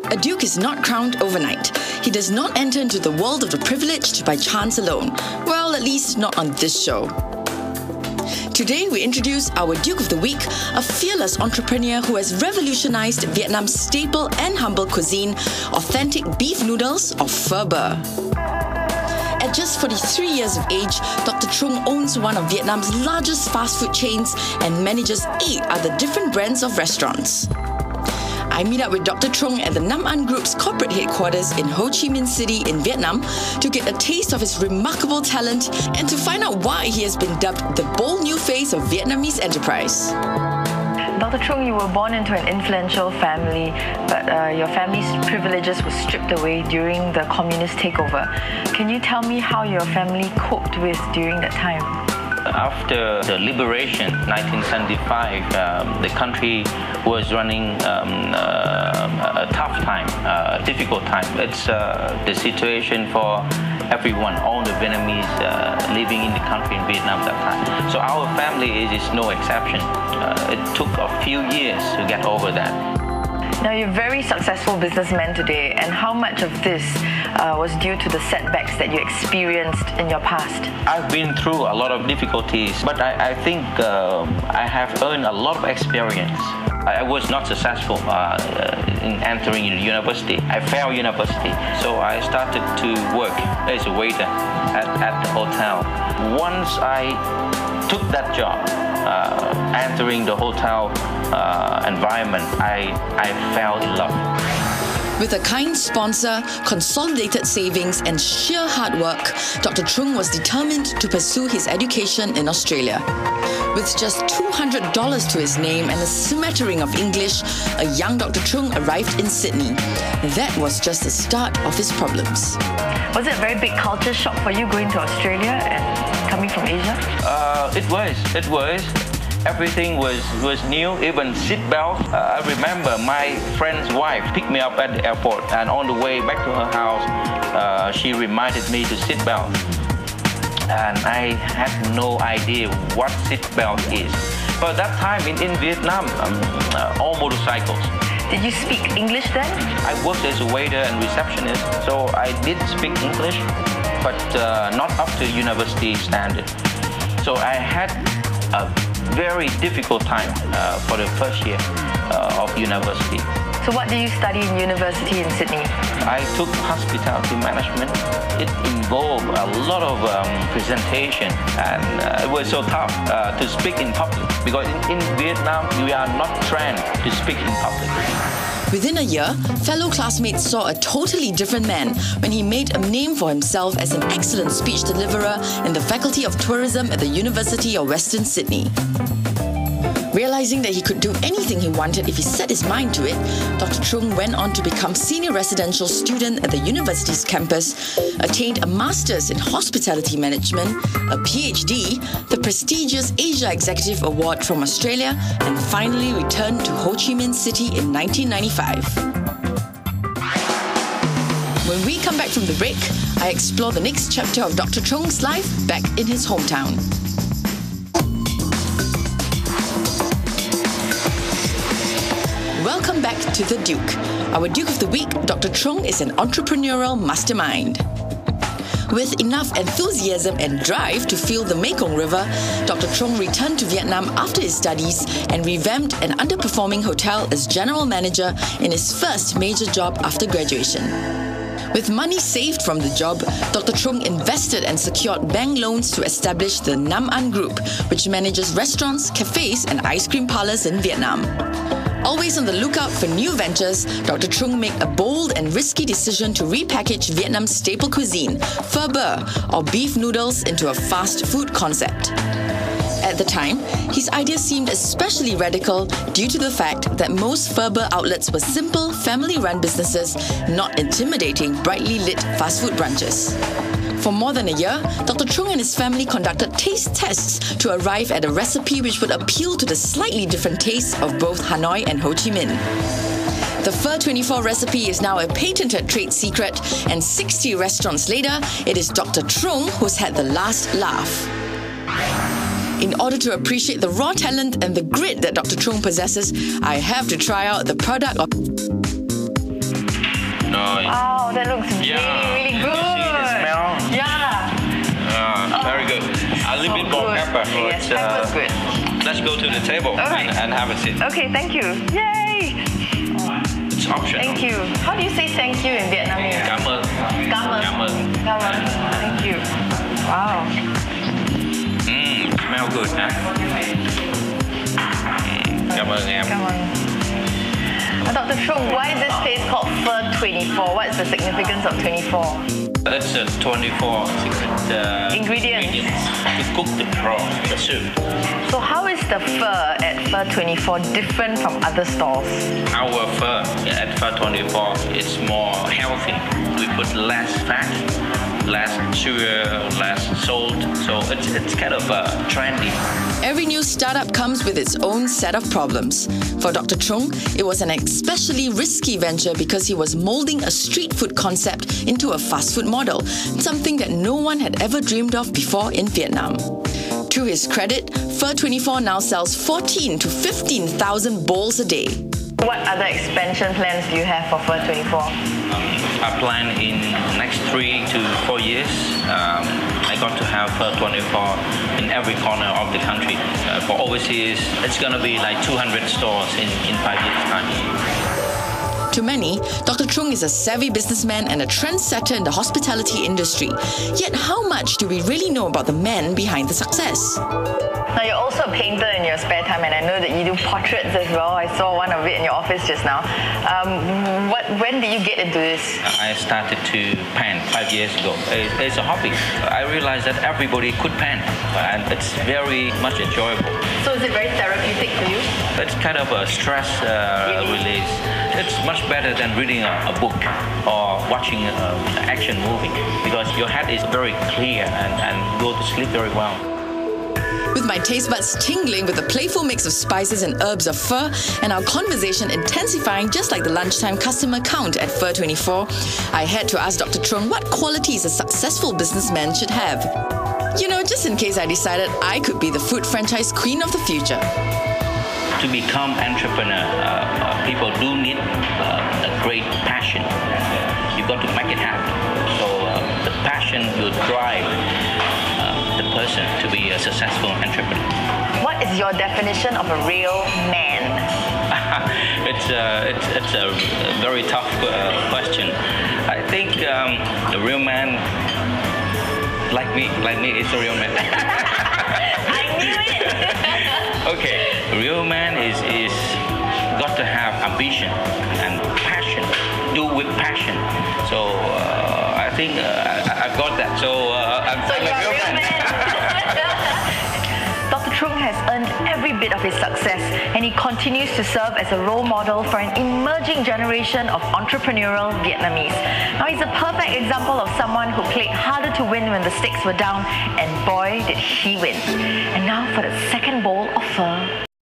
A duke is not crowned overnight. He does not enter into the world of the privileged by chance alone. Well, at least not on this show. Today, we introduce our Duke of the Week, a fearless entrepreneur who has revolutionized Vietnam's staple and humble cuisine, authentic beef noodles or phở bò. At just 43 years of age, Dr. Trung owns one of Vietnam's largest fast food chains and manages 8 other different brands of restaurants. I meet up with Dr. Trung at the Nam An Group's corporate headquarters in Ho Chi Minh City in Vietnam to get a taste of his remarkable talent and to find out why he has been dubbed the bold new face of Vietnamese enterprise. Dr. Trung, you were born into an influential family, but your family's privileges were stripped away during the communist takeover. Can you tell me how your family coped with during that time? After the liberation, 1975, the country was running a tough time, a difficult time. It's the situation for everyone, all the Vietnamese living in the country in Vietnam at that time. So our family is no exception. It took a few years to get over that. Now, you're a very successful businessman today, and how much of this was due to the setbacks that you experienced in your past? I've been through a lot of difficulties, but I think I have earned a lot of experience. I was not successful in entering university. I failed university, so I started to work as a waiter at the hotel. Once I took that job, entering the hotel environment, I fell in love. With a kind sponsor, consolidated savings and sheer hard work, Dr. Trung was determined to pursue his education in Australia. With just $200 to his name and a smattering of English, a young Dr. Trung arrived in Sydney. That was just the start of his problems. Was it a very big culture shock for you going to Australia and coming from Asia? It was. Everything was new, even seatbelt. I remember my friend's wife picked me up at the airport, and on the way back to her house, she reminded me to seatbelt. And I had no idea what seatbelt is. But that time in Vietnam, all motorcycles. Did you speak English then? I worked as a waiter and receptionist, so I did speak English, but not up to university standard. So I had a very difficult time for the first year of university. So what did you study in university in Sydney? I took hospitality management. It involved a lot of presentation, and it was so tough to speak in public, because in Vietnam we are not trained to speak in public. Within a year, fellow classmates saw a totally different man when he made a name for himself as an excellent speech deliverer in the Faculty of Tourism at the University of Western Sydney. Realizing that he could do anything he wanted if he set his mind to it, Dr. Trung went on to become senior residential student at the university's campus, attained a master's in hospitality management, a PhD, the prestigious Asia Executive Award from Australia, and finally returned to Ho Chi Minh City in 1995. When we come back from the break, I explore the next chapter of Dr. Trung's life back in his hometown. Welcome back to The Duke. Our Duke of the Week, Dr. Trung, is an entrepreneurial mastermind. With enough enthusiasm and drive to feel the Mekong River, Dr. Trung returned to Vietnam after his studies and revamped an underperforming hotel as general manager in his first major job after graduation. With money saved from the job, Dr. Trung invested and secured bank loans to establish the Nam An Group, which manages restaurants, cafes and ice cream parlors in Vietnam. Always on the lookout for new ventures, Dr. Trung made a bold and risky decision to repackage Vietnam's staple cuisine, phở bò, or beef noodles, into a fast food concept. At the time, his idea seemed especially radical due to the fact that most phở bò outlets were simple, family-run businesses, not intimidating, brightly lit fast food brunches. For more than a year, Dr. Trung and his family conducted taste tests to arrive at a recipe which would appeal to the slightly different tastes of both Hanoi and Ho Chi Minh. The Pho 24 recipe is now a patented trade secret, and 60 restaurants later, it is Dr. Trung who's had the last laugh. In order to appreciate the raw talent and the grit that Dr. Trung possesses, I have to try out the product of... Wow, that looks really good. You see the smell? Yeah. Very good. A little bit more good. pepper. Yes, pepper's good. Let's go to the table and have a sit. Okay, thank you. Yay! It's optional. Thank you. How do you say thank you in Vietnamese? Cảm ơn. Cảm ơn. Cảm ơn. Cảm ơn. Thank you. Wow. Smell good, huh? Cảm ơn em. Come on. Dr. Trung, why is this place called Pho 24? What is the significance of 24? It's 24 secret Ingredients to cook the prawn, the soup. So how is the pho at Pho 24 different from other stalls? Our pho at Pho 24 is more healthy. We put less fat, less sugar, less salt, so it's kind of trendy. Every new startup comes with its own set of problems. For Dr. Trung, it was an especially risky venture because he was molding a street food concept into a fast food model, something that no one had ever dreamed of before in Vietnam. To his credit, Pho 24 now sells 14 to 15,000 bowls a day. What other expansion plans do you have for Pho 24? I plan in next 3 to 4 years. I got to have Pho 24 in every corner of the country. For overseas, it's going to be like 200 stores in 5 years' time. To many, Dr. Trung is a savvy businessman and a trendsetter in the hospitality industry. Yet how much do we really know about the man behind the success? Now, you're also a painter in your spare time, and I know that you do portraits as well. I saw one of it in your office just now. When did you get into this? I started to paint 5 years ago. It's a hobby. I realized that everybody could paint, and it's very much enjoyable. So is it very therapeutic for you? It's kind of a stress release. It's much better than reading a book or watching an action movie because your head is very clear and go to sleep very well. With my taste buds tingling with a playful mix of spices and herbs of pho, and our conversation intensifying just like the lunchtime customer count at Pho 24, I had to ask Dr. Trung what qualities a successful businessman should have. You know, just in case I decided I could be the food franchise queen of the future. To become entrepreneur, people do need a great passion. You've got to make it happen. So the passion will drive the person to be a successful entrepreneur. What is your definition of a real man? It's a very tough question. I think the real man, like me, is a real man. I knew it! Okay, real man is got to have ambition and passion. Do with passion. So I think I've got that. So I'm a real man. Dr. Trung has earned every bit of his success, and he continues to serve as a role model for an emerging generation of entrepreneurial Vietnamese. Now, he's a perfect example of someone who played harder to win when the stakes were down, and boy, did he win. And now for the second bowl of pho.